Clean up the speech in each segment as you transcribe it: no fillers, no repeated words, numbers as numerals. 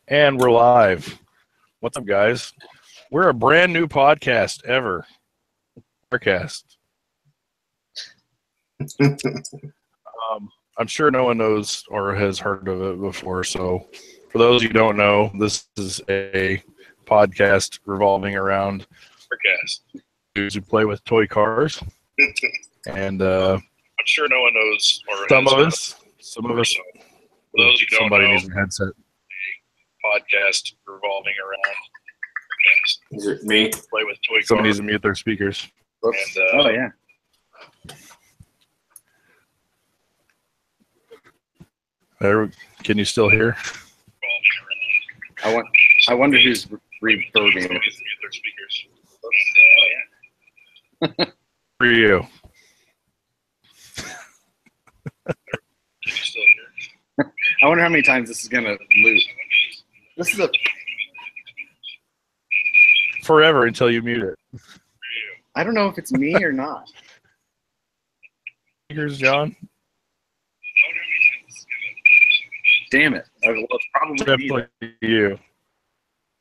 And we're live. What's up, guys? We're a brand new podcast ever. Podcast. I'm sure no one knows or has heard of it before. So, for those who don't know, this is a podcast revolving around dudes who play with toy cars. And I'm sure no one knows or some of us. For those who don't Somebody know, needs a headset. podcast revolving around. Is it me? Play with toy Somebody cars. needs to mute their speakers. And, Oh yeah. Can you still hear? I wonder who's reverbing. For you. I wonder how many times this is gonna loop. This is a. Forever until you mute it. I don't know if it's me or not. Speakers, John? Damn it! Well, it's probably me. Definitely you.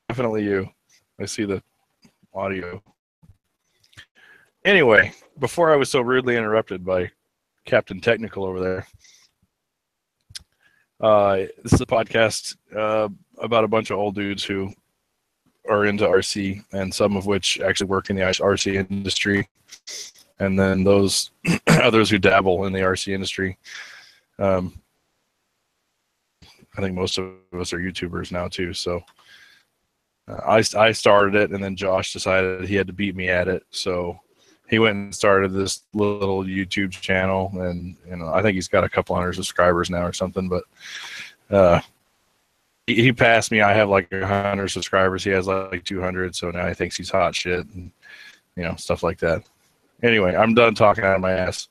Definitely you. I see the audio. Anyway, before I was so rudely interrupted by Captain Technical over there, this is a podcast about a bunch of old dudes who are into RC, and some of which actually work in the RC industry, and then those others who dabble in the RC industry. I think most of us are YouTubers now too. So I started it, and then Josh decided he had to beat me at it. So he went and started this little YouTube channel, and I think he's got a couple hundred subscribers now or something. But he passed me. I have like 100 subscribers. He has like 200. So now he thinks he's hot shit, and stuff like that. Anyway, I'm done talking out of my ass.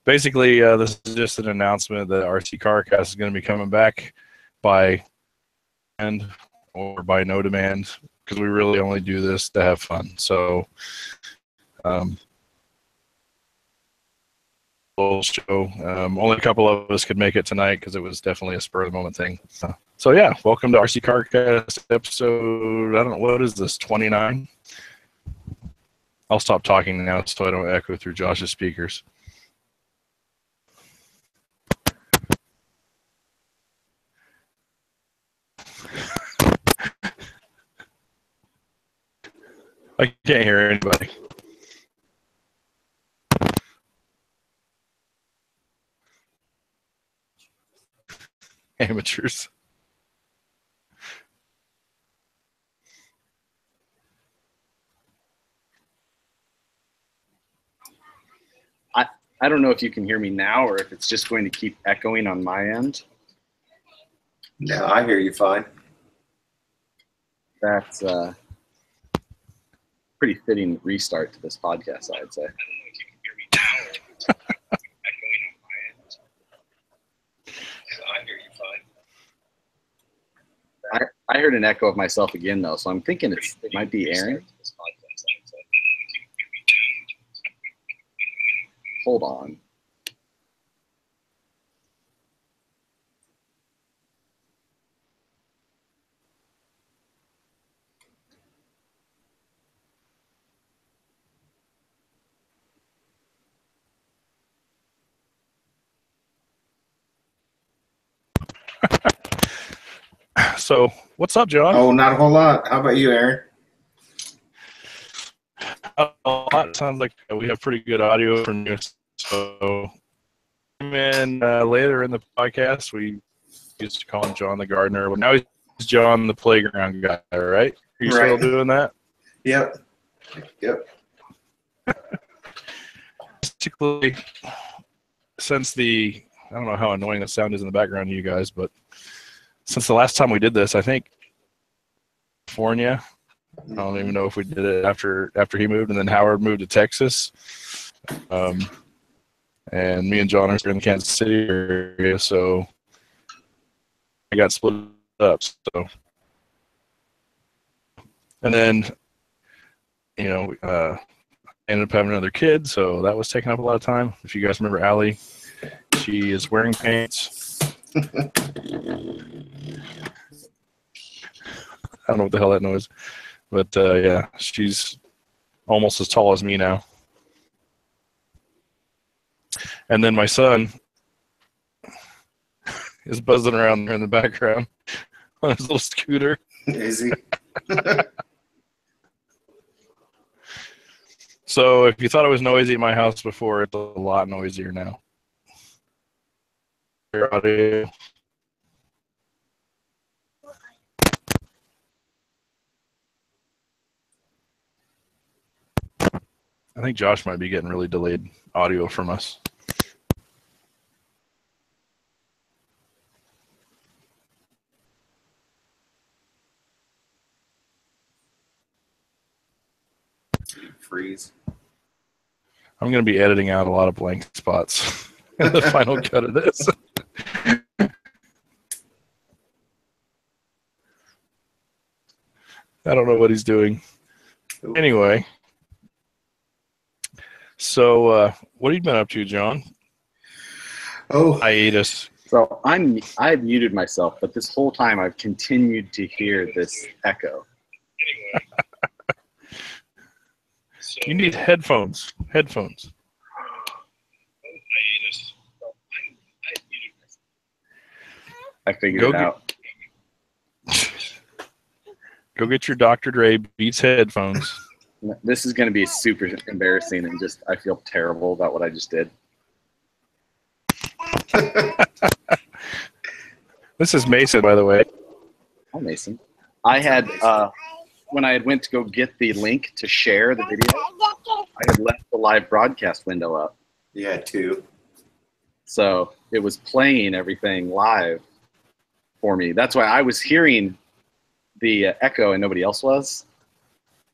Basically, this is just an announcement that RC CarCast is going to be coming back by demand or by no demand, because we really only do this to have fun. So, show. Only a couple of us could make it tonight because it was definitely a spur of the moment thing. So yeah, welcome to RC CarCast episode. I don't know, what is this, 29? I'll stop talking now so I don't echo through Josh's speakers. I can't hear anybody. Amateurs. I don't know if you can hear me now or if it's just going to keep echoing on my end. No, I hear you fine. That's pretty fitting restart to this podcast, I'd say. I heard an echo of myself again, though, so I'm thinking it might be Aaron. Hold on. So, what's up, John? Oh, not a whole lot. How about you, Aaron? A lot. Sounds like we have pretty good audio from you. So, and then later in the podcast, we used to call him John the Gardener. Well, now he's John the Playground Guy, right? Are you still doing that? Yep. Basically, since I don't know how annoying the sound is in the background to you guys, but since the last time we did this, I think California. I don't even know if we did it after he moved, and then Howard moved to Texas. And me and John are in the Kansas City area, so I got split up. So, and then I ended up having another kid, so that was taking up a lot of time. If you guys remember Allie, she is wearing pants. don't know what the hell that noise. But yeah, she's almost as tall as me now. And then my son is buzzing around there in the background on his little scooter. Is he? So if you thought it was noisy at my house before, it's a lot noisier now. Your audio. I think Josh might be getting really delayed audio from us. Freeze. I'm going to be editing out a lot of blank spots in the final cut of this. I don't know what he's doing. Anyway, so what have you been up to, John? Oh, Hiatus. So I've muted myself, but this whole time I've continued to hear this echo. You need headphones. Headphones. I figured Go it get- out. Go get your Dr. Dre Beats headphones. This is going to be super embarrassing, and just I feel terrible about what I just did. This is Mason, by the way. Hi, Mason. I had when I had went to go get the link to share the video, I had left the live broadcast window up, yeah, two. so it was playing everything live for me. That's why I was hearing the echo and nobody else was,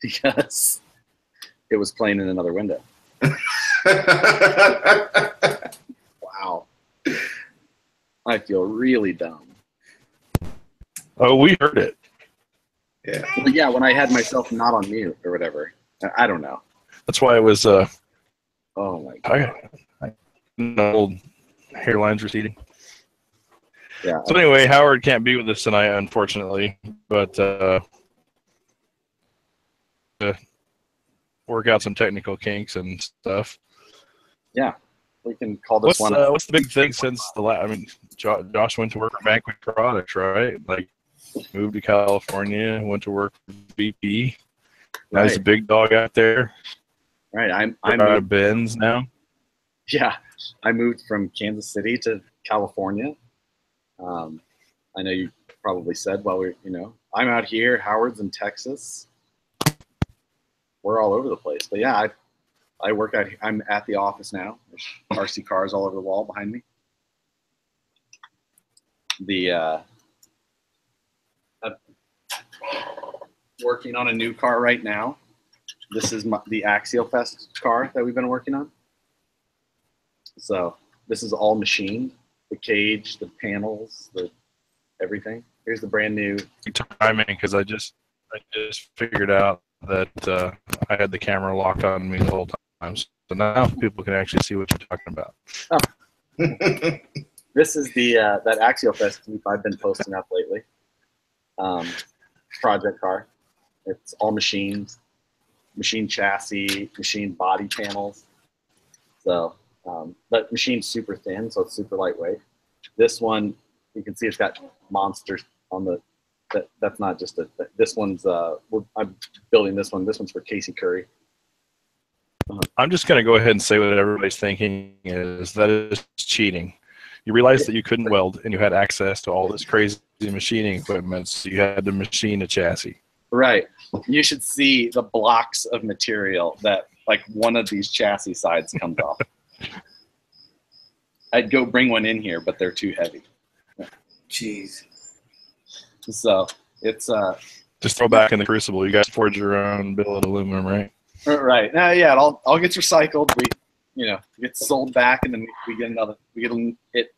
because it was playing in another window. Wow. I feel really dumb. Oh, we heard it. Yeah. But yeah, when I had myself not on mute or whatever. I don't know. That's why it was. Oh my God. Old hairline's receding. Yeah. So anyway, Howard can't be with us tonight, unfortunately, but work out some technical kinks and stuff. Yeah. We can call this one. What's the big thing since the last? I mean, Josh went to work for Banquet Products, right? Like, moved to California, went to work for VP. Now he's a Right. big dog out there. Right. I'm out of Benz now. Yeah, I moved from Kansas City to California. I know you probably said while I'm out here. Howard's in Texas. We're all over the place. But yeah, I work out. I'm at the office now. There's RC cars all over the wall behind me. I'm working on a new car right now. This is the Axial Fest car that we've been working on. So this is all machined. The cage, the panels, the everything. Here's the brand new. Timing, because I just figured out that I had the camera locked on me the whole time. So now people can actually see what you're talking about. This is the that Axial Fest Jeep I've been posting up lately. Project car. It's all machined chassis, machined body panels. So, but machined super thin, so it's super lightweight. This one, you can see it's got monsters on the. That's not just a. This one's. I'm building this one. This one's for Casey Curry. I'm just going to go ahead and say what everybody's thinking is that is cheating. You realized that you couldn't weld and you had access to all this crazy machining equipment, so you had to machine a chassis. Right. You should see the blocks of material that like one of these chassis sides comes off. I'd go bring one in here, but they're too heavy. Jeez. So it's Just throw back in the crucible. You guys forge your own billet of aluminum, right? right. Yeah, it all gets recycled. We gets sold back, and then we get it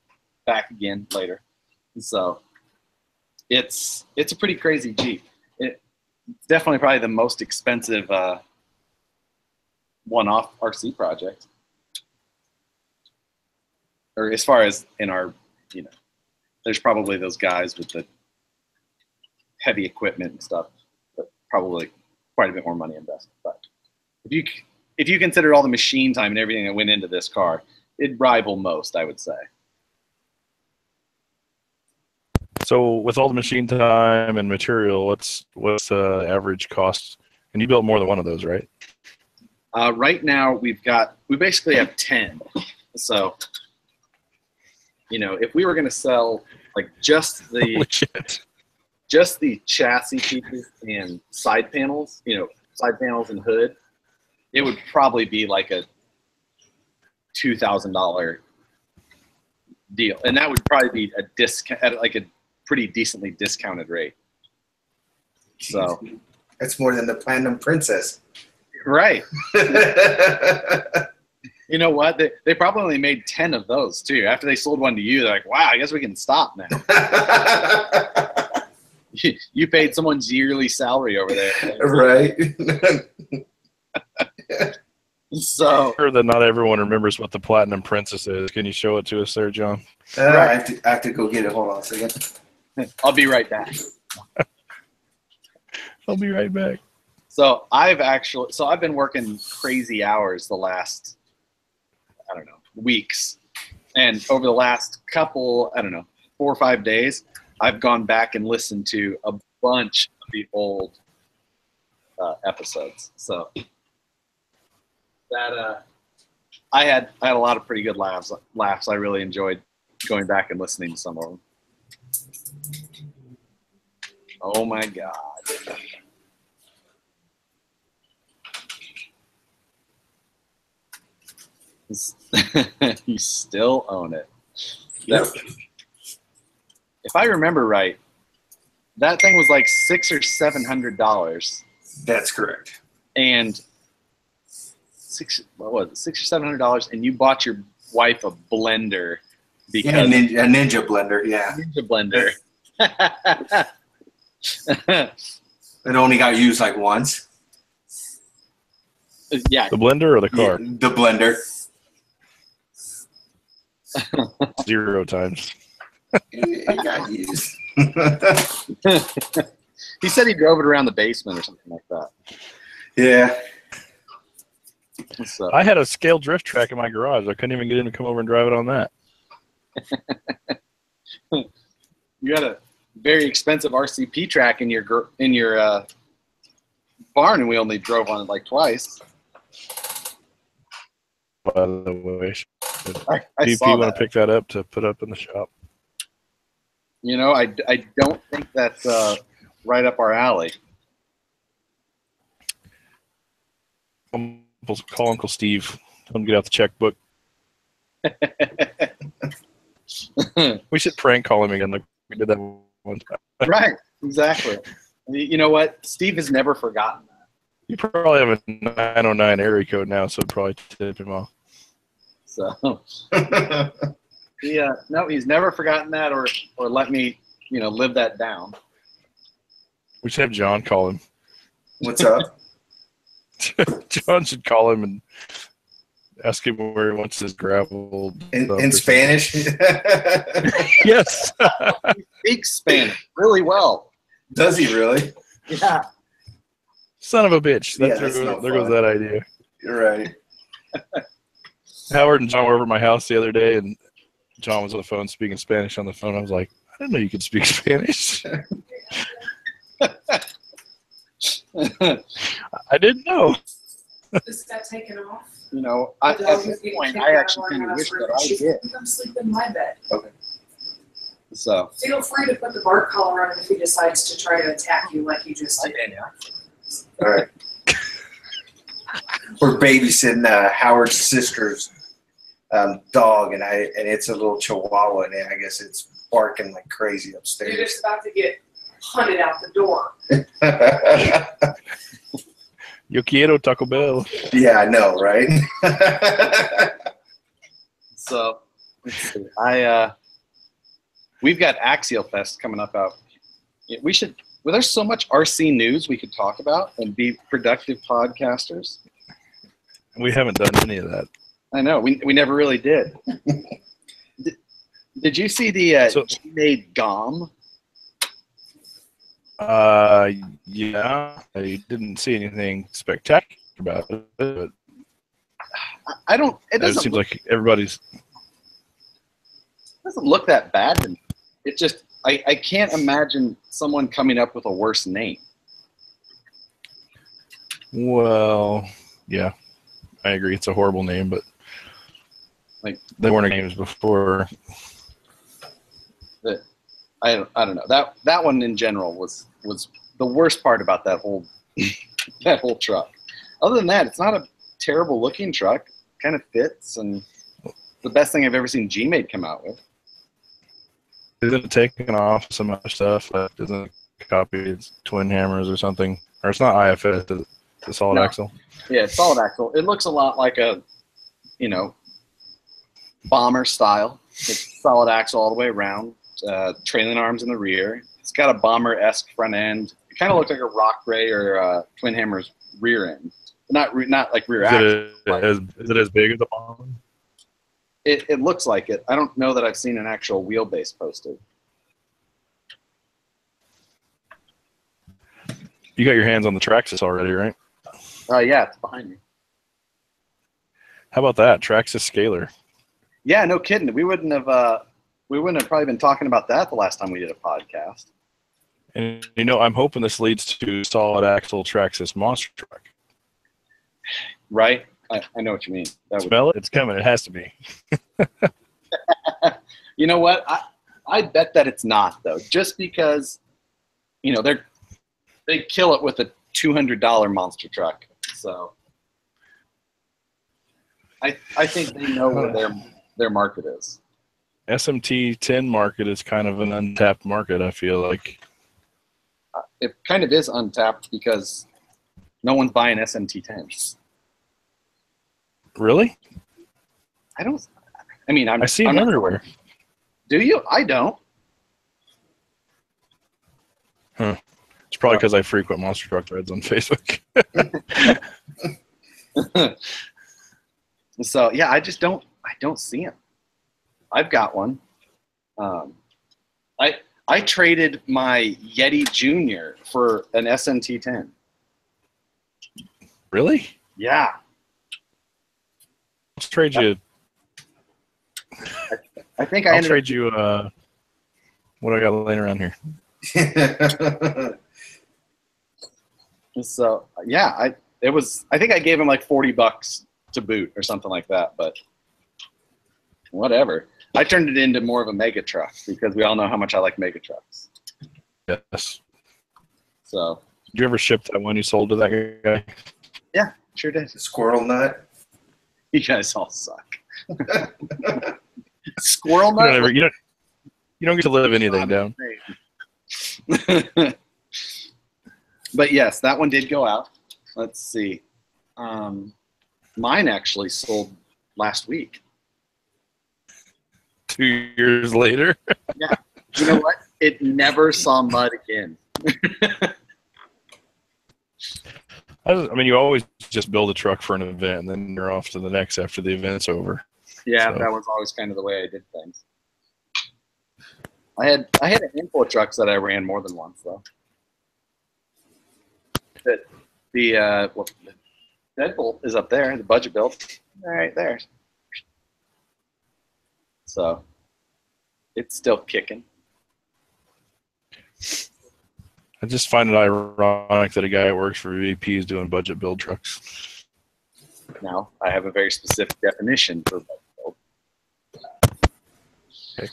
back again later. So it's a pretty crazy Jeep. It's definitely probably the most expensive one-off RC project, or as far as in our, there's probably those guys with the heavy equipment and stuff, but probably quite a bit more money invested. But if you consider all the machine time and everything that went into this car, it'd rival most, I would say. So with all the machine time and material, what's the average cost? And you built more than one of those, right? Right now we basically have 10. So, if we were going to sell like just the chassis pieces and side panels, and hood, it would probably be like a $2,000 deal, and that would probably be a discount at like a pretty decently discounted rate. So that's more than the Platinum Princess. Right. You know what? They probably only made 10 of those too. After they sold one to you, they're like, wow, I guess we can stop now. You paid someone's yearly salary over there. Right. So I'm sure that not everyone remembers what the Platinum Princess is. Can you show it to us there, John? Right. I have to go get it. Hold on a second. I'll be right back. I'll be right back. So I've been working crazy hours the last, weeks. And over the last couple, 4 or 5 days, I've gone back and listened to a bunch of the old episodes. So that I had a lot of pretty good laughs. I really enjoyed going back and listening to some of them. Oh my God. You still own it. Yep. If I remember right, that thing was like $600 or $700. That's correct. And $600 or $700, and you bought your wife a blender because a ninja blender. Yeah, Ninja blender. it only got used like once. Yeah, The blender or the car? Yeah, the blender. 0 times. It got used. he said he drove it around the basement or something like that. Yeah. So, I had a scale drift track in my garage. I couldn't even get him to come over and drive it on that. you had a very expensive RCP track in your barn, and we only drove on it like twice. By the way, I if saw you want that. to pick that up to put up in the shop. I don't think that's right up our alley. Call Uncle Steve. Tell him to get out the checkbook. We should prank call him again like we did that one time. Right, exactly. You know what? Steve has never forgotten that. You probably have a 909 area code now, so it'd probably tip him off. So, no, he's never forgotten that or let me, live that down. We should have John call him. What's up? John should call him and ask him where he wants his gravel. In Spanish? Yes. He speaks Spanish really well. Does he really? Yeah. Son of a bitch. Yeah, that's There no goes fun. that idea. You're right. Howard and John were over at my house the other day, and John was on the phone speaking Spanish on the phone. I was like, I didn't know you could speak Spanish. I didn't know. This got taken off. At this point, I actually kind of wish that I did. Come sleep in my bed. So, Feel free to put the bark collar on if he decides to try to attack you like you just did. All right. We're babysitting Howard's sister's dog, and it's a little Chihuahua, and I guess it's barking like crazy You're upstairs. just about to get hunted out the door. Yo quiero Taco Bell. Yeah, I know, right? so let's see. We've got Axial Fest coming up out. We should. Well, there's so much RC news we could talk about and be productive podcasters. We haven't done any of that. I know we never really did. Did you see the So- G-Made GOM? Yeah, I didn't see anything spectacular about it, but I don't. It it doesn't seems look, like everybody's. doesn't look that bad to me. It just I can't imagine someone coming up with a worse name. Well, yeah, I agree. It's a horrible name, but Like they weren't names before. that. I don't know. That one in general was the worst part about that whole that whole truck. Other than that, it's not a terrible looking truck. Kind of fits, and the best thing I've ever seen G-Made come out with. Isn't it taking off some other stuff? Like, isn't it copied twin hammers or something? Or it's not IFS, is it? The solid No. axle. Yeah, it's solid axle. It looks a lot like a, bomber style. It's solid axle all the way around, trailing arms in the rear. It's got a bomber-esque front end. It kind of looks like a Rock Ray or Twin Hammer's rear end. Not like rear axle. Is it as big as a bomb? It looks like it. I don't know that I've seen an actual wheelbase posted. You got your hands on the Traxxas already, right? Yeah, it's behind me. How about that Traxxas Scalar? Yeah, no kidding. We wouldn't have probably been talking about that the last time we did a podcast. And I'm hoping this leads to solid axle Traxxas monster truck. Right? I know what you mean. That would, Smell it? It's coming. It has to be. you know what? I bet that it's not though. Just because, they kill it with a $200 monster truck. So I think they know where their market is. SMT 10 market is kind of an untapped market, I feel like. It kind of is untapped because no one's buying SMT 10s. Really? I see them everywhere. Do you? I don't. Huh. It's probably because I frequent monster truck threads on Facebook. So yeah, I don't see them. I've got one. I traded my Yeti Junior for an SMT 10. Really? Yeah. Let's trade you. I think I'll trade you. What do I got laying around here? So yeah, I think I gave him like $40 to boot or something like that, but whatever. I turned it into more of a mega truck because we all know how much I like mega trucks. Yes. So Did you ever ship that one you sold to that guy? yeah, sure did. Squirrel nut. You guys all suck. Squirrel nut. You don't get to live anything down. But yes, that one did go out. Let's see. Mine actually sold last week. 2 years later. Yeah. You know what? It never saw mud again. You always just build a truck for an event and then you're off to the next after the event's over. Yeah, So. that was always kind of the way I did things. I had a handful of trucks that I ran more than once though. The Deadbolt is up there, the budget build, right there. So it's still kicking. I just find it ironic that a guy that works for VP is doing budget build trucks. Now I have a very specific definition for budget build. Okay.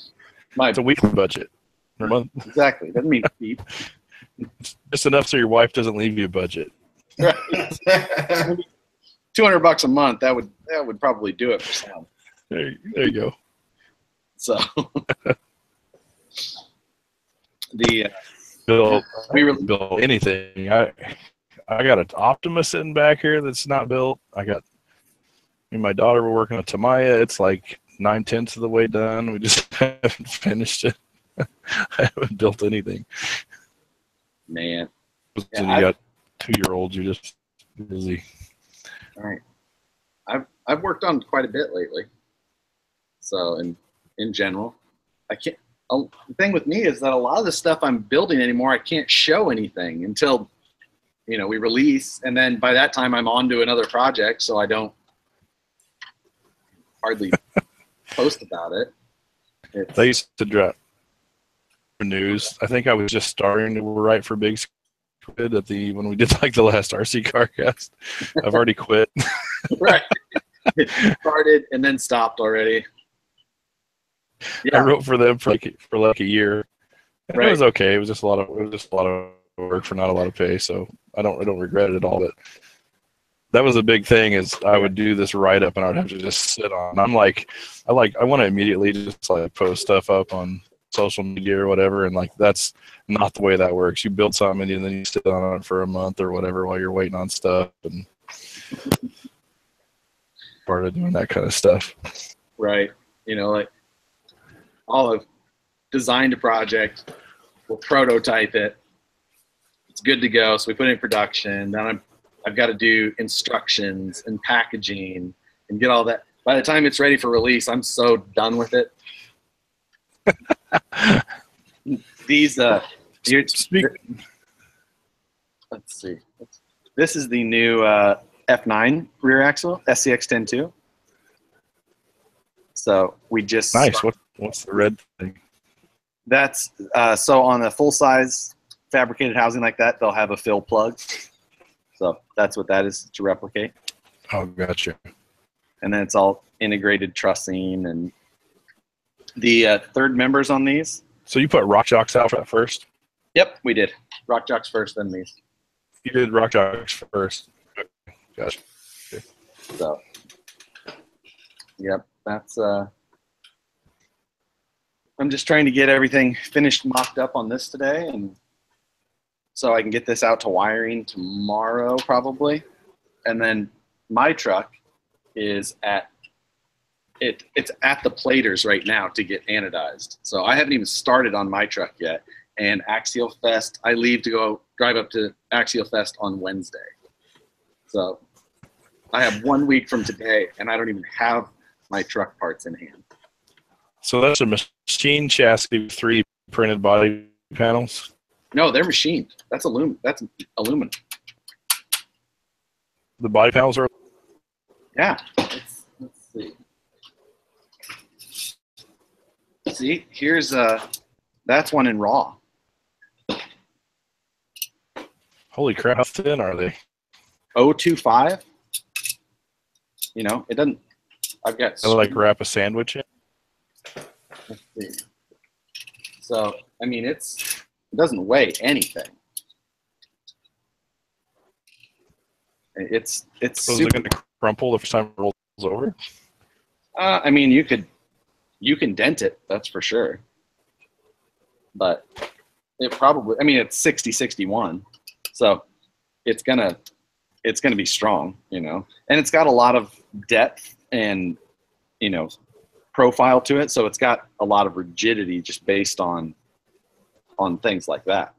It's a weekly budget. Per month. Exactly. Doesn't mean cheap. Just enough so your wife doesn't leave you a budget. Right. $200 a month. That would probably do it for some. There you go. So build anything. I got an Optima sitting back here that's not built. Me and my daughter were working on Tamiya. It's like 9/10 of the way done. We just haven't finished it. I haven't built anything. Man. So you got 2-year-olds. You're just busy. All right. I've worked on quite a bit lately. So in general, the thing with me is that a lot of the stuff I'm building anymore, I can't show anything until, we release. And then by that time I'm on to another project. So I don't hardly post about it. They used to drop news. I think I was just starting to write for Big Squid when we did like the last RC car cast. I've already quit. Right. It started and then stopped already. I wrote for them for like a year. And Right. It was okay. It was just a lot of work for not a lot of pay. So I don't regret it at all. But that was a big thing. Is I would do this write up and I would have to just sit on. I want to immediately just like post stuff up on social media or whatever, and like that's not the way that works. You build something and then you sit on it for a month or whatever while you're waiting on stuff, and part of doing that kind of stuff. Right. Like I'll have designed a project, we'll prototype it, it's good to go, so we put it in production. Then I've got to do instructions and packaging and get all that. By the time it's ready for release, I'm so done with it. These let's see. This is the new F9 rear axle, SCX-102. So we just Nice. What's the red thing? That's so on a full size fabricated housing like that, they'll have a fill plug. So that's what that is to replicate. Oh, gotcha. And then it's all integrated trussing and the third members on these. So you put Rock Jocks out at first? Yep, we did. Rock Jocks first, then these. You did Rock Jocks first. Gotcha. So, yep, that's. I'm just trying to get everything finished, mocked up on this today, and so I can get this out to wiring tomorrow probably. And then my truck is at it's at the platers right now to get anodized. So I haven't even started on my truck yet. And Axial Fest, I leave to go drive up to Axial Fest on Wednesday. So I have 1 week from today, and I don't even have my truck parts in hand. So that's a machine chassis with 3 printed body panels? No, they're machined. That's aluminum. That's aluminum. The body panels are? Yeah. Let's see. See, here's that's one in raw. Holy crap, how thin are they? 025. It doesn't. I've got. I like wrap a sandwich in. Let's see. So I mean, it doesn't weigh anything. It's So is super. it going to crumple the first time it rolls over? I mean, you can dent it, that's for sure. But it probably. I mean, it's 60-61, so it's gonna be strong, and it's got a lot of depth and profile to it, so it's got a lot of rigidity just based on things like that.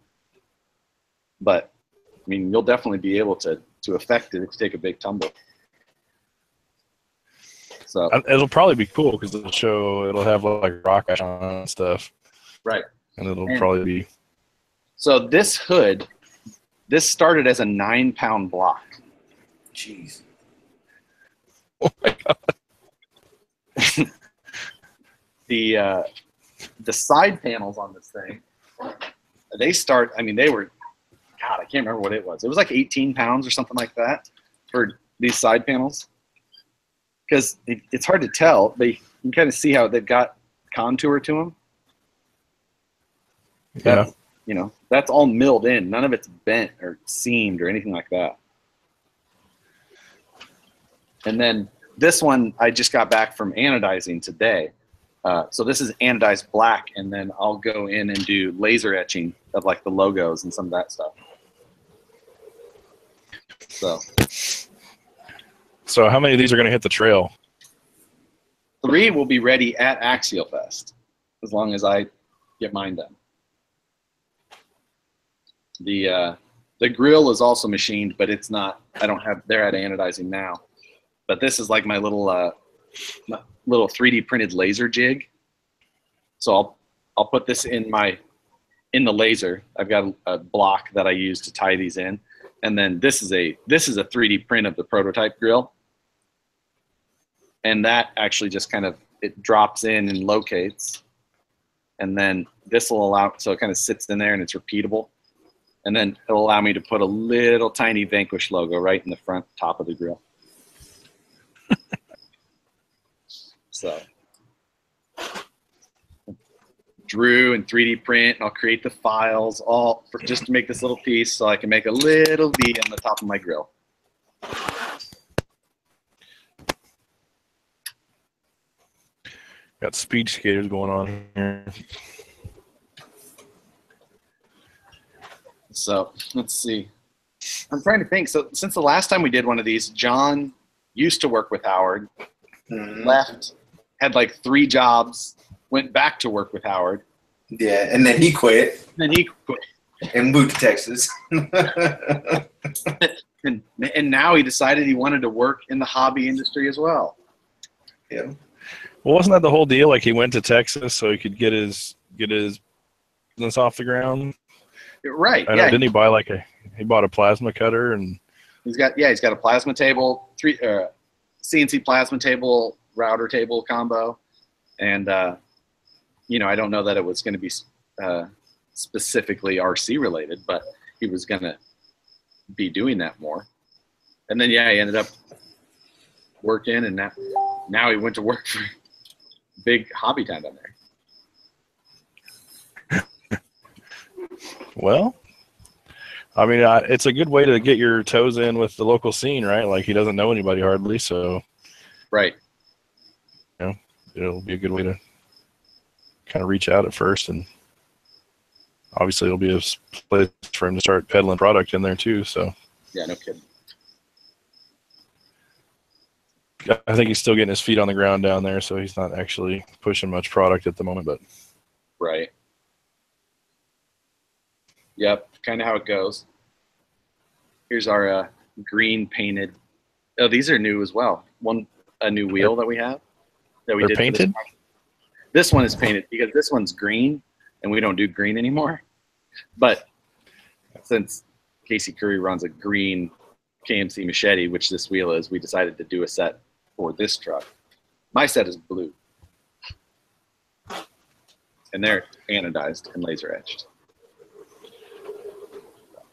But I mean, you'll definitely be able to affect it if you take a big tumble. So It'll probably be cool because it'll have like rock ash on it and stuff. right. And it'll probably be. So this hood, this started as a 9-pound block. Jeez. Oh my God. The side panels on this thing, they were, God, I can't remember what it was. It was like 18 pounds or something like that for these side panels. Because it's hard to tell, but you can kind of see how they've got contour to them. Yeah. That's all milled in. None of it's bent or seamed or anything like that. And then this one, I just got back from anodizing today. So this is anodized black, and then I'll go in and do laser etching of like the logos and some of that stuff. So how many of these are going to hit the trail? 3 will be ready at Axial Fest, as long as I get mine done. The grill is also machined, but it's not. They're at anodizing now. But this is like my little 3D printed laser jig. So I'll put this in the laser. I've got a block that I use to tie these in. And then this is a 3D print of the prototype grill. And that actually just kind of, it drops in and locates. And then this will allow, so it kind of sits in there and it's repeatable. And then it'll allow me to put a little tiny Vanquish logo right in the front top of the grill. So drew and 3D print, and I'll create the files all for, just to make this little piece so I can make a little V on the top of my grill. Got speed skaters going on here. So let's see. I'm trying to think. So since the last time we did one of these, John used to work with Howard, left, had like 3 jobs, went back to work with Howard. Yeah, and then he quit. And then he quit. And moved to Texas. and now he decided he wanted to work in the hobby industry as well. Yeah. Well, wasn't that the whole deal? Like he went to Texas so he could get his business off the ground. Right. I know, didn't he buy he bought a plasma cutter and he's got a plasma table, CNC plasma table, router table combo, and I don't know that it was going to be specifically RC related, but he was going to be doing that more. And then he ended up working, and now he went to work for big Hobby Time down there. well, I mean, it's a good way to get your toes in with the local scene, right? Like he doesn't know anybody hardly, so right. It'll be a good way to kind of reach out at first, and obviously it'll be a place for him to start peddling product in there too. So yeah, no kidding. I think he's still getting his feet on the ground down there, so he's not actually pushing much product at the moment. But right. Yep, kind of how it goes. Here's our green painted. Oh, these are new as well. A new wheel that we have. That we they're did painted? This one is painted because this one's green, and we don't do green anymore. But since Casey Curry runs a green KMC Machete, which this wheel is, we decided to do a set for this truck. My set is blue. And they're anodized and laser etched.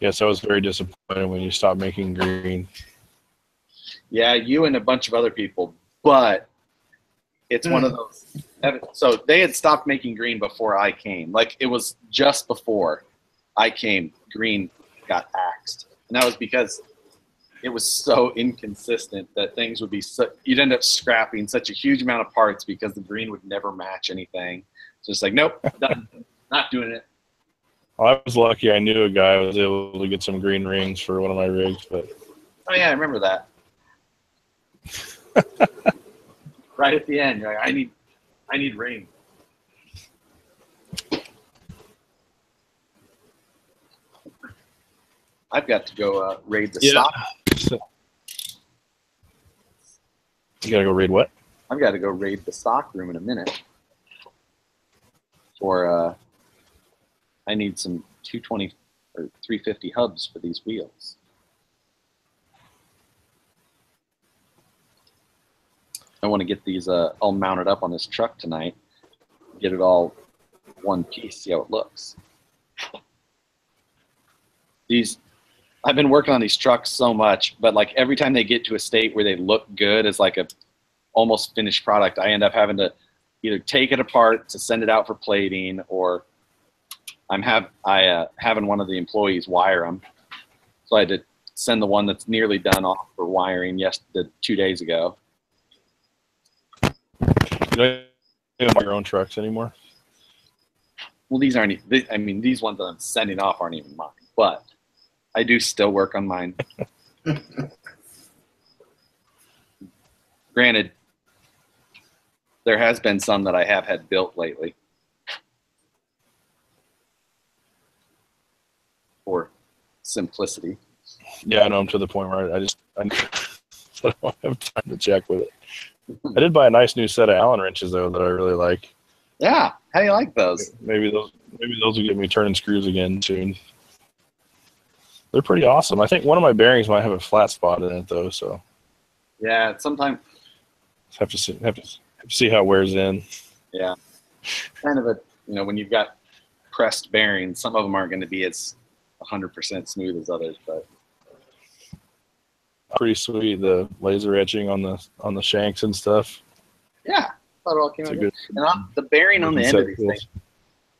Yes, I was very disappointed when you stopped making green. Yeah, you and a bunch of other people, but it's one of those. So they had stopped making green before I came. Like it was just before I came, green got axed. And that was because it was so inconsistent that things would be you'd end up scrapping such a huge amount of parts because the green would never match anything. So it's like, nope, done. Not doing it. Well, I was lucky. I knew a guy who was able to get some green rings for one of my rigs. But oh yeah, I remember that. Right at the end, you're like, I need ring. I've got to go raid the stock. You gotta go raid what? I've got to go raid the stock room in a minute. For I need some 220 or 350 hubs for these wheels. I want to get these all mounted up on this truck tonight. Get it all one piece, see how it looks. I've been working on these trucks so much, but like every time they get to a state where they look good as like a almost finished product, I end up having to either take it apart to send it out for plating, or having one of the employees wire them. So I had to send the one that's nearly done off for wiring 2 days ago. You don't have your own trucks anymore? Well, these aren't. I mean, these ones that I'm sending off aren't even mine, but I do still work on mine. Granted, there has been some that I have had built lately for simplicity. Yeah, I know. I'm to the point where I don't have time to check with it. I did buy a nice new set of Allen wrenches though that I really like. Yeah. How do you like those? Maybe those will get me turning screws again soon. They're pretty awesome. I think one of my bearings might have a flat spot in it though, so Yeah. Sometimes. have to see how it wears in. Yeah. Kind of a, when you've got pressed bearings, some of them aren't going to be as 100% smooth as others, but Pretty sweet, the laser etching on the shanks and stuff. yeah, thought it all came It's out a good. good And the bearing on the end of these set. things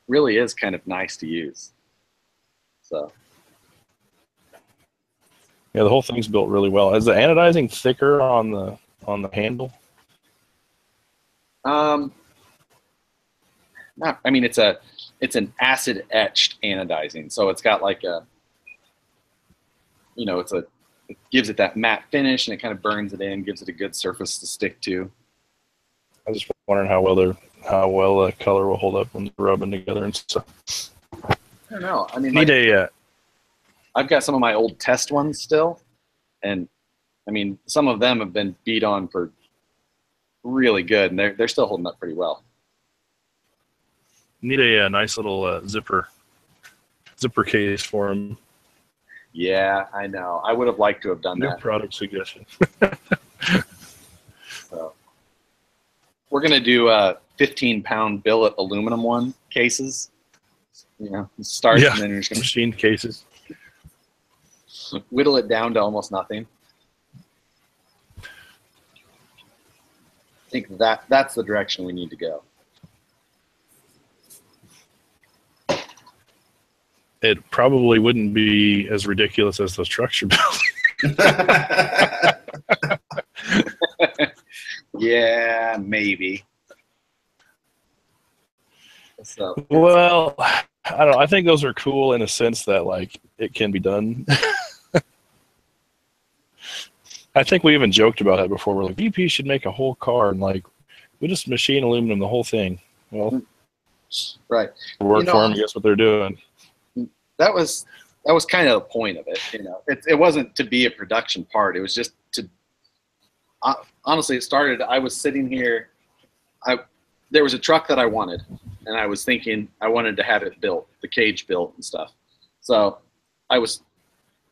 really is kind of nice to use. So Yeah, the whole thing's built really well. Is the anodizing thicker on the handle? not, I mean, it's an acid etched anodizing, so it's got like a, it gives it that matte finish, and it kind of burns it in, gives it a good surface to stick to. I was just wondering how well the color will hold up when they're rubbing together and stuff. I don't know. I mean, I've got some of my old test ones still, and I mean, some of them have been beat on for really good, and they're still holding up pretty well. need a nice little zipper case for them. Yeah, I know. I would have liked to have done New that. product suggestion. So we're gonna do 15-pound billet aluminum one cases. Start and then you're just gonna Machine cases. whittle it down to almost nothing. I think that's the direction we need to go. It probably wouldn't be as ridiculous as those trucks you're building. Yeah, maybe. So Well, I don't know. I think those are cool in a sense that like it can be done. I think we even joked about that before. We're like, BP should make a whole car and like we just machine aluminum the whole thing. Well, right. work for them. Guess what they're doing. That was kind of the point of it. It wasn't to be a production part. It was just to. Honestly, it started. I was sitting here. There was a truck that I wanted, and I was thinking I wanted to have it built, the cage built and stuff. So I was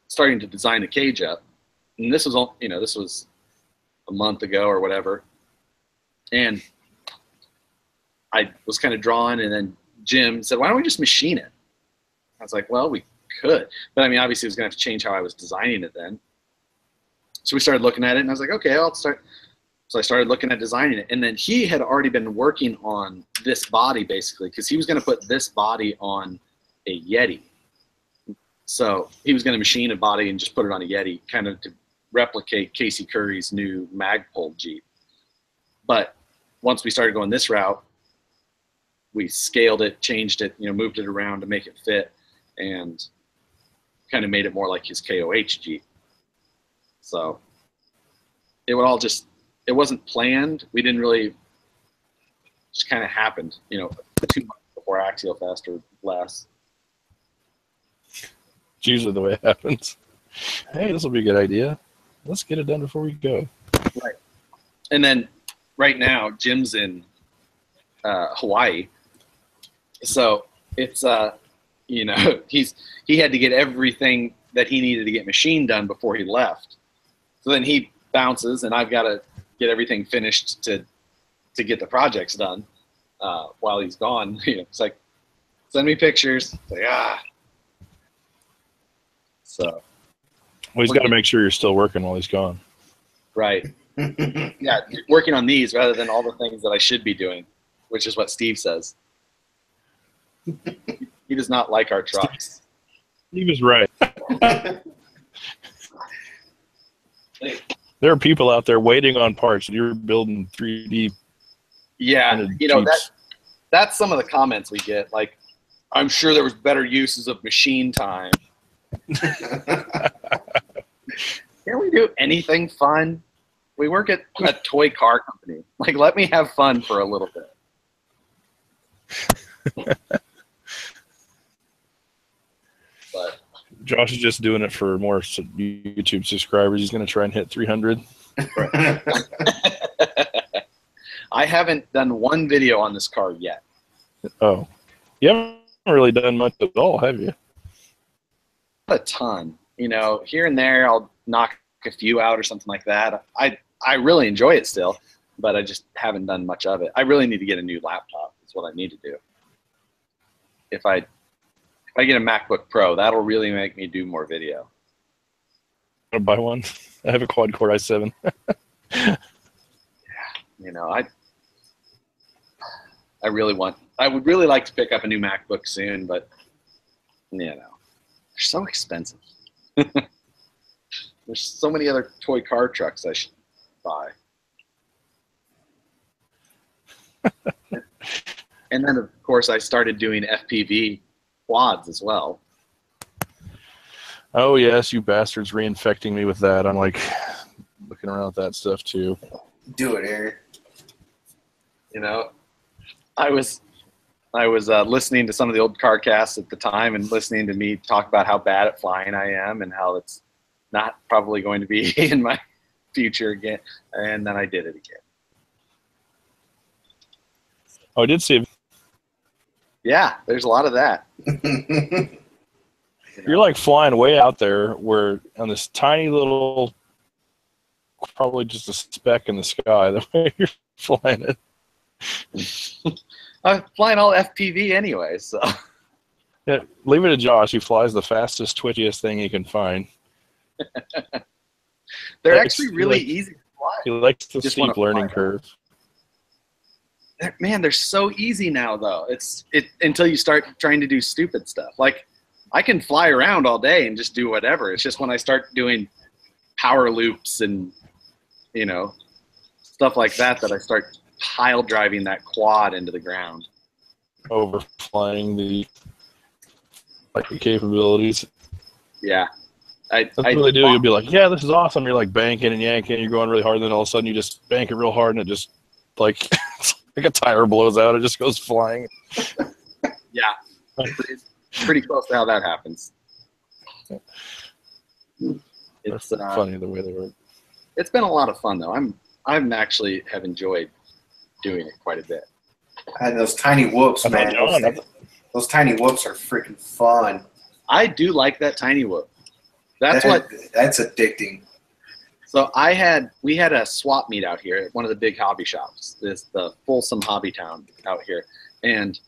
starting to design the cage up, and this was this was a month ago or whatever, and I was kind of drawing, and then Jim said, "Why don't we just machine it?" I was like, well, we could. But I mean, obviously, it was going to have to change how I was designing it then. So we started looking at it, and I was like, okay, I'll start. So I started looking at designing it. And then he had already been working on this body, basically, because he was going to put this body on a Yeti. So he was going to machine a body and just put it on a Yeti, kind of to replicate Casey Curry's new Magpul Jeep. But once we started going this route, we scaled it, changed it, moved it around to make it fit, and kind of made it more like his KOH Jeep. So it would all it wasn't planned. We didn't really, just kind of happened, 2 months before Axial Fest or less. It's usually the way it happens. Hey, this will be a good idea. Let's get it done before we go. Right. And then right now, Jim's in Hawaii. So it's, he had to get everything that he needed to get machine done before he left. So then he bounces, and I've got to get everything finished to get the projects done while he's gone. It's like, send me pictures. It's like, So. Well, he's got to make sure you're still working while he's gone. Right. Yeah, working on these rather than all the things that I should be doing, which is what Steve says. He does not like our trucks. He was right. There are people out there waiting on parts, and you're building 3D. Yeah, that's some of the comments we get. Like, I'm sure there was better uses of machine time. Can't we do anything fun? We work at a toy car company. Like, let me have fun for a little bit. But Josh is just doing it for more YouTube subscribers. He's going to try and hit 300. I haven't done one video on this car yet. Oh, you haven't really done much at all, have you? Not a ton. You know, here and there I'll knock a few out or something like that. I really enjoy it still, but I just haven't done much of it. I really need to get a new laptop. That's what I need to do. If I get a MacBook Pro, that'll really make me do more video. I'm gonna buy one. I have a quad-core i7. You know, I would really like to pick up a new MacBook soon, but you know, they're so expensive. There's so many other toy car trucks I should buy. And then, of course, I started doing FPV quads as well. Oh, yes, you bastards reinfecting me with that. I'm like looking around at that stuff too. Do it, Aaron. You know, I was listening to some of the old car casts at the time and listening to me talk about how bad at flying I am and how it's not probably going to be in my future again. And then I did it again. Oh, I did see. Yeah, there's a lot of that. You're like flying way out there where on this tiny little, probably just a speck in the sky, the way you're flying it. I'm flying all FPV anyway, so. Yeah, leave it to Josh. He flies the fastest, twitchiest thing he can find. They're actually really easy to fly. He likes the Just steep wanna learning fly. curve. Man, they're so easy now, though. It's until you start trying to do stupid stuff. Like, I can fly around all day and just do whatever. It's just when I start doing power loops and, you know, stuff like that that I start pile driving that quad into the ground. Overflying the capabilities. Yeah. That's what they do. You'll be like, yeah, this is awesome. You're like banking and yanking. You're going really hard. And then all of a sudden you just bank it real hard and it just like, like a tire blows out. It just goes flying. Yeah. It's pretty close to how that happens. It's funny the way they work. It's been a lot of fun, though. I'm actually have enjoyed doing it quite a bit. And those tiny whoops, man. Those tiny whoops are freaking fun. I do like that tiny whoop. That's addicting. So we had a swap meet out here at one of the big hobby shops. This the Folsom Hobby Town out here, and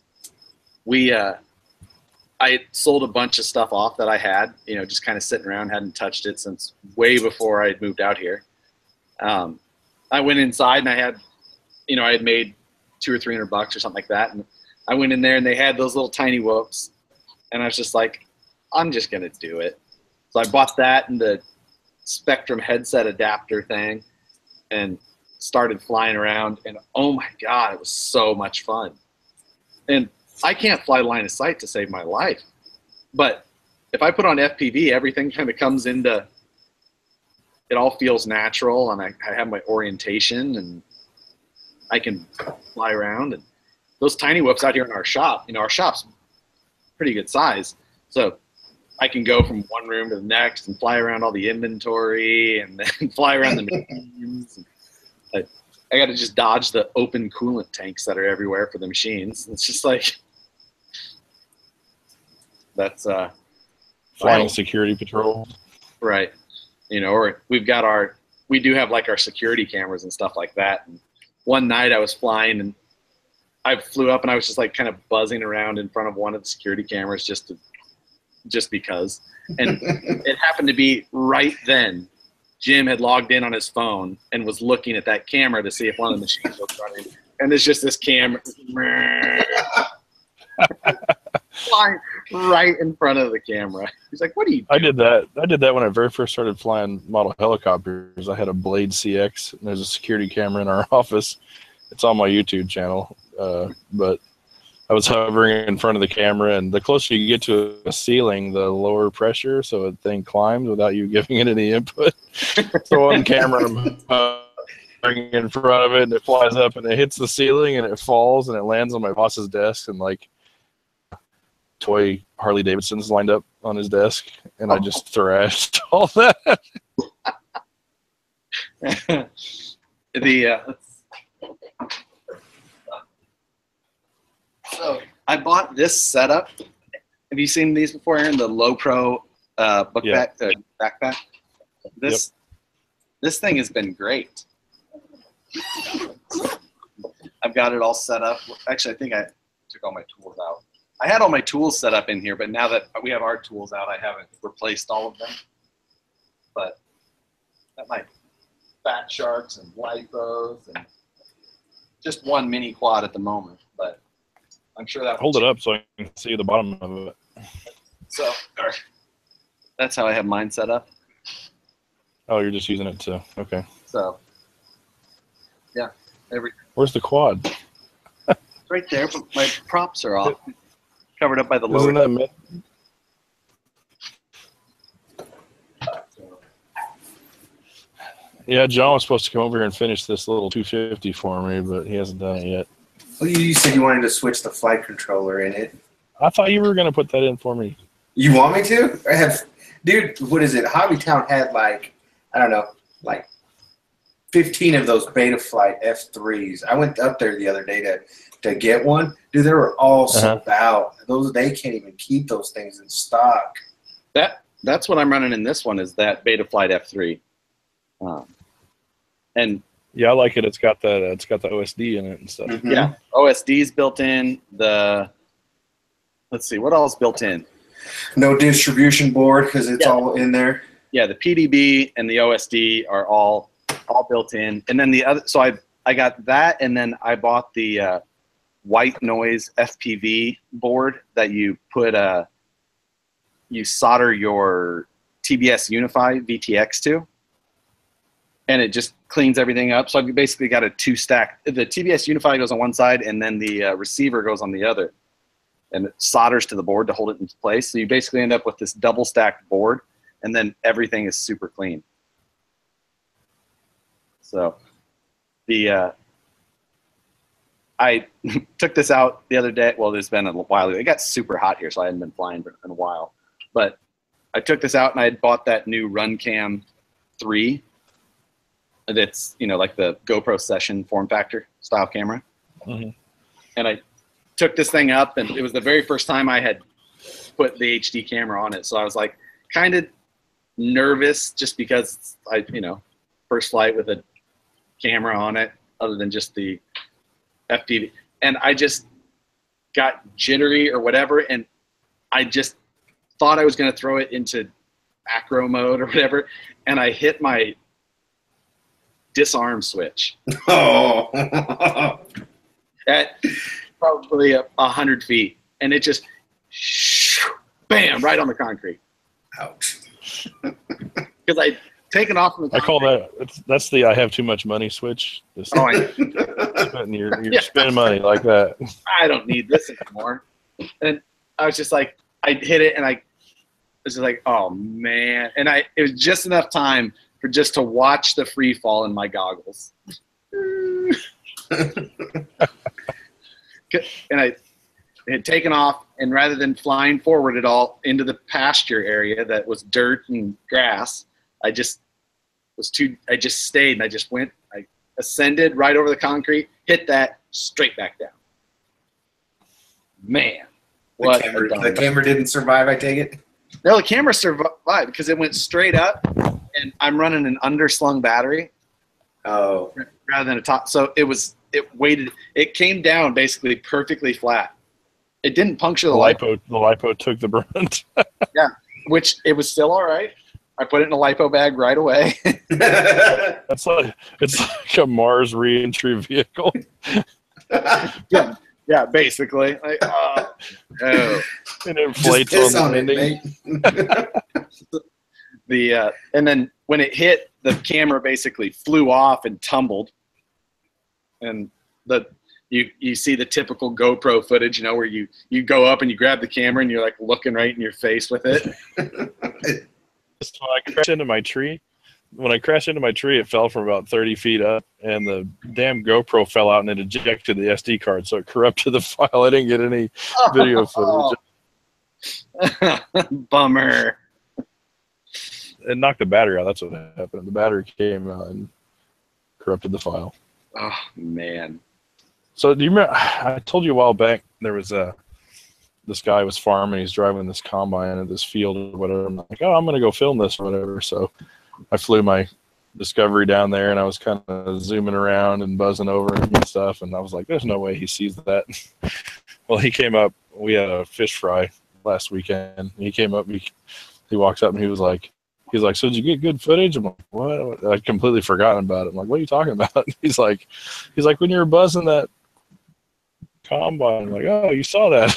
I sold a bunch of stuff off that I had, you know, just kind of sitting around, hadn't touched it since way before I had moved out here. I went inside and I had made $200 or $300 or something like that, and I went in there and they had those little tiny whoops, and I was just like, I'm just gonna do it. So I bought that and the Spectrum headset adapter thing and started flying around, and oh my god, it was so much fun. And I can't fly line of sight to save my life, but if I put on FPV, everything kind of comes into, it all feels natural, and I have my orientation and I can fly around. And those tiny whoops out here in our shop, you know, our shop's pretty good size, so I can go from one room to the next and fly around all the inventory and then fly around the machines. I got to just dodge the open coolant tanks that are everywhere for the machines. It's just like, that's flying security patrol. Right. You know, or we do have like our security cameras and stuff like that. And one night I was flying and I flew up and I was just like kind of buzzing around in front of one of the security cameras just because. And it happened to be right then Jim had logged in on his phone and was looking at that camera to see if one of the machines was running. And there's just this camera flying right in front of the camera. He's like, what are you doing? I did that when I very first started flying model helicopters. I had a Blade CX, and there's a security camera in our office. It's on my YouTube channel. But I was hovering in front of the camera, and the closer you get to a ceiling, the lower pressure, so the thing climbs without you giving it any input. So on camera, I'm hovering in front of it, and it flies up, and it hits the ceiling, and it falls, and it lands on my boss's desk, and like toy Harley Davidson's lined up on his desk, and I just thrashed all that. So I bought this setup. Have you seen these before, Aaron? The Low Pro backpack. This thing has been great. I've got it all set up. Actually, I think I took all my tools out. I had all my tools set up in here, but now that we have our tools out, I haven't replaced all of them. But got my Fat Sharks and Lipos and just one mini quad at the moment. But I'm sure that Hold it up so I can see the bottom of it. So that's how I have mine set up. Oh, you're just using it to, okay. So yeah, Where's the quad? it's right there, but my props are off. Covered up by the lower. Isn't that mid? Yeah, John was supposed to come over here and finish this little 250 for me, but he hasn't done it yet. Well, you said you wanted to switch the flight controller in it. I thought you were going to put that in for me. You want me to? I have, dude, what is it? Hobbytown had like, I don't know, like 15 of those Betaflight F3s. I went up there the other day to get one. Dude, they were all sold out. They can't even keep those things in stock. That's what I'm running in this one is that Betaflight F3. And yeah, I like it. It's got the OSD in it and stuff. Mm-hmm. yeah, OSD's built in. Let's see, what else built in? No distribution board because it's all in there. Yeah, the PDB and the OSD are all built in. And then the other, so I got that, and then I bought the white noise FPV board that you put you solder your TBS Unify VTX to, and it just cleans everything up. So I've basically got a two-stack. The TBS Unify goes on one side, and then the receiver goes on the other, and it solders to the board to hold it in place. So you basically end up with this double-stacked board, and then everything is super clean. So I took this out the other day. Well, it's been a while ago. It got super hot here, so I hadn't been flying in a while. But I took this out, and I had bought that new RunCam 3. That's, like the GoPro Session form factor style camera. Mm-hmm. And I took this thing up, and it was the very first time I had put the HD camera on it. So I was like kind of nervous just because first flight with a camera on it other than just the FPV. And I just got jittery or whatever, and I just thought I was going to throw it into acro mode or whatever, and I hit my disarm switch. Oh. At probably 100 feet, and it just bam right on the concrete. Ouch. Because I'd taken off from the concrete. I call that's the I have too much money switch. Just you're spending money like that. I don't need this anymore. And I was just like, I hit it, and I was just like, oh man. And it was just enough time for just to watch the free fall in my goggles. And I had taken off, and rather than flying forward at all into the pasture area that was dirt and grass, I just stayed, and I ascended right over the concrete, hit that, straight back down. Man, what The camera didn't survive, I take it? No, the camera survived because it went straight up, and I'm running an underslung battery. Oh. Rather than a top. So it came down basically perfectly flat. It didn't puncture the LiPo. The LiPo took the brunt. Yeah, which it was still all right. I put it in a LiPo bag right away. It's like a Mars re-entry vehicle. Yeah, basically. Like, oh. It inflates just on the ending. And then when it hit, the camera basically flew off and tumbled. And you see the typical GoPro footage, where you go up and you grab the camera and you're like looking right in your face with it. So I crashed into my tree. When I crashed into my tree, it fell from about 30 feet up, and the damn GoPro fell out and it ejected the SD card, so it corrupted the file. I didn't get any video footage. Bummer. It knocked the battery out. That's what happened. The battery came out and corrupted the file. Oh man. So do you remember? I told you a while back there was this guy was farming. He's driving this combine at this field or whatever. I'm like, oh, I'm gonna go film this or whatever. So I flew my Discovery down there, and I was kind of zooming around and buzzing over and stuff. And I was like, there's no way he sees that. Well, he came up. We had a fish fry last weekend. He came up. He walks up and he was like, so did you get good footage? I'm like, what? I'd completely forgotten about it. I'm like, what are you talking about? He's like, when you were buzzing that combine. I'm like, oh, you saw that.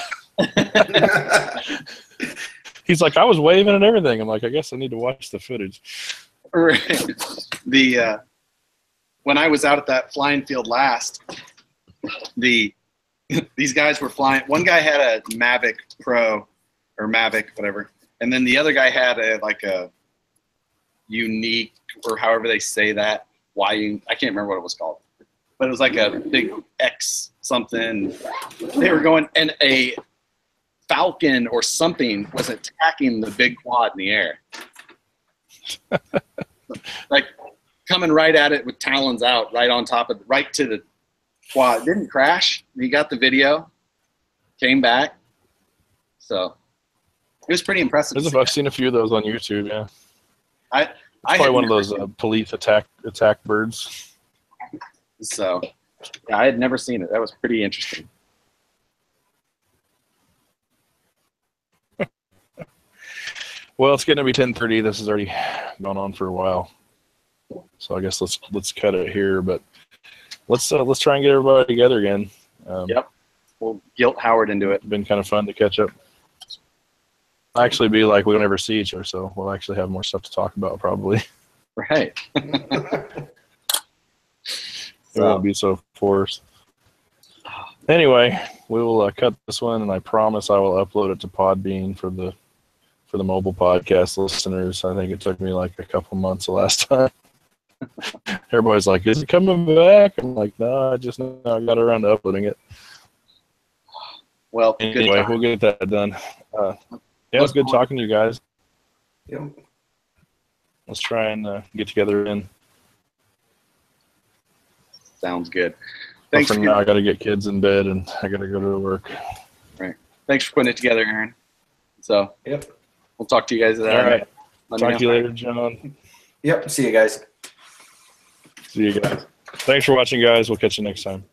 He's like, I was waving and everything. I'm like, I guess I need to watch the footage. Right. When I was out at that flying field last, these guys were flying. One guy had a Mavic Pro or Mavic, whatever, and then the other guy had a unique, or however they say that. I can't remember what it was called, but it was like a big X something. They were going, and a Falcon or something was attacking the big quad in the air. Like coming right at it with talons out, right on top of, right to the quad. It didn't crash. He got the video, came back. So it was pretty impressive. I've seen a few of those on YouTube. Yeah, I probably one of those police attack birds. So yeah, I had never seen it. That was pretty interesting. Well, it's going to be 10:30. This has already gone on for a while, so I guess let's cut it here. But let's try and get everybody together again. Yep, we'll guilt Howard into it. It's been kind of fun to catch up. Actually, be like we don't ever see each other, so we'll actually have more stuff to talk about probably. Right. It won't be so forced. Anyway, we will cut this one, and I promise I will upload it to Podbean for the mobile podcast listeners. I think it took me like a couple months the last time. Everybody's like, is it coming back? I'm like, no, I just now got around to uploading it. Well, anyway, we'll get that done. Yeah, it was good talking to you guys. Yep. Let's try and get together again. Sounds good. Thanks. For now, I got to get kids in bed, and I got to go to work. Right. Thanks for putting it together, Aaron. So, yep. We'll talk to you guys. All right. Talk to you later, John. Yep. See you guys. See you guys. Thanks for watching, guys. We'll catch you next time.